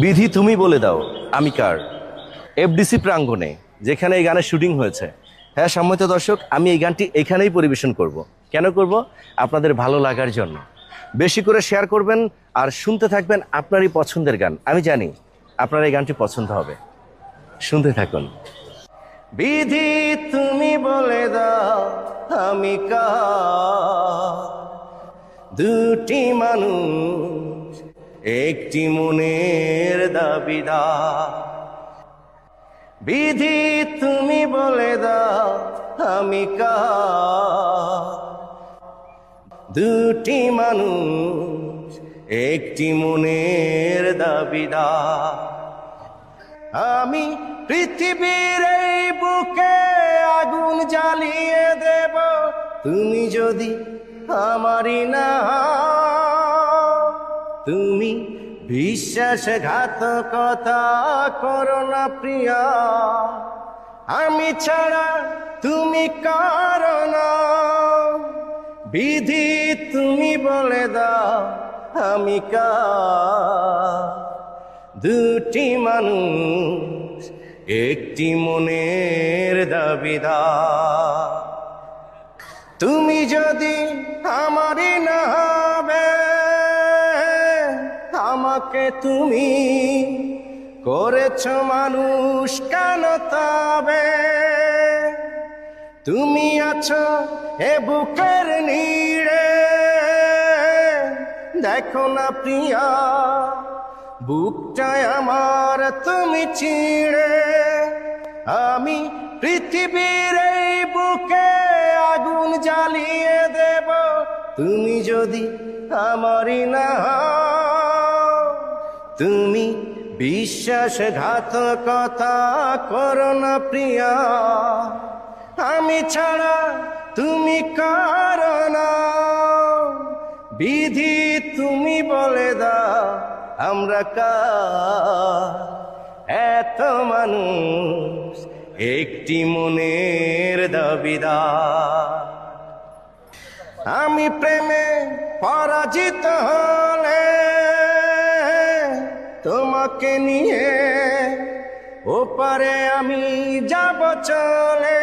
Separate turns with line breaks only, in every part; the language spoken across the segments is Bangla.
বিধি তুমি বলে দাও আমি কার। এফডিসি প্রাঙ্গণে, যেখানে এই গানের শুটিং হয়েছে। হ্যাঁ সম্মানিত দর্শক, আমি এই গানটি এখানেই পরিবেশন করব। কেন করব? আপনাদের ভালো লাগার জন্য। বেশি করে শেয়ার করবেন আর শুনতে থাকবেন আপনারই পছন্দের গান। আমি জানি আপনার এই গানটি পছন্দ হবে। শুনতে থাকুন। বিধি তুমি বলে দাও আমি কার, দুটি মানুষ একটি মনের দাবিদার। বিধি তুমি বলে দাও আমি কার, দুটি মানুষ একটি মনের দাবিদার। আমি পৃথিবীর এই বুকে আগুন জ্বালিয়ে দেব, তুমি যদি আমারই না হও। তুমি বিশ্বাসঘাতকতা করো না প্রিয়া, আমি ছাড়া তুমি কারো না। বিধি তুমি বলে দাও আমি কার, দুটি মানুষ একটি মনের দাবিদার। তুমি যদি আমারই না হবে, আমাকে তুমি করেছ মানুষ কেন তবে? তুমি আছো এ বুকের নীড়ে, দেখো না প্রিয়া বুকটায় আমার তুমি চিড়ে। আমি পৃথিবীর এই বুকে আগুন জ্বালিয়ে দেব, তুমি যদি আমারই না হও। তুমি বিশ্বাসঘাতকতা করো না প্রিয়া, আমি ছাড়া তুমি কারো না। বিধি তুমি বলে দাও আমরা কার, এত মানুষ একটি মনের দাবিদার। আমি প্রেমে পরাজিত হলে তোমাকে নিয়ে ওপারে আমি যাব চলে।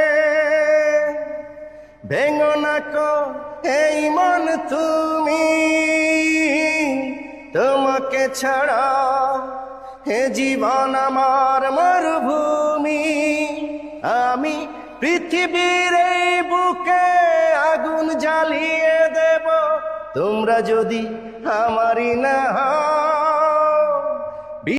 ভেঙো না কো এই মন তুমি, তোমাকে ছাড়া হে জীবন আমার মরুভূমি। আমি পৃথিবীর এই বুকে আগুন জ্বালিয়ে দেব, তোমরা যদি আমারই না হও।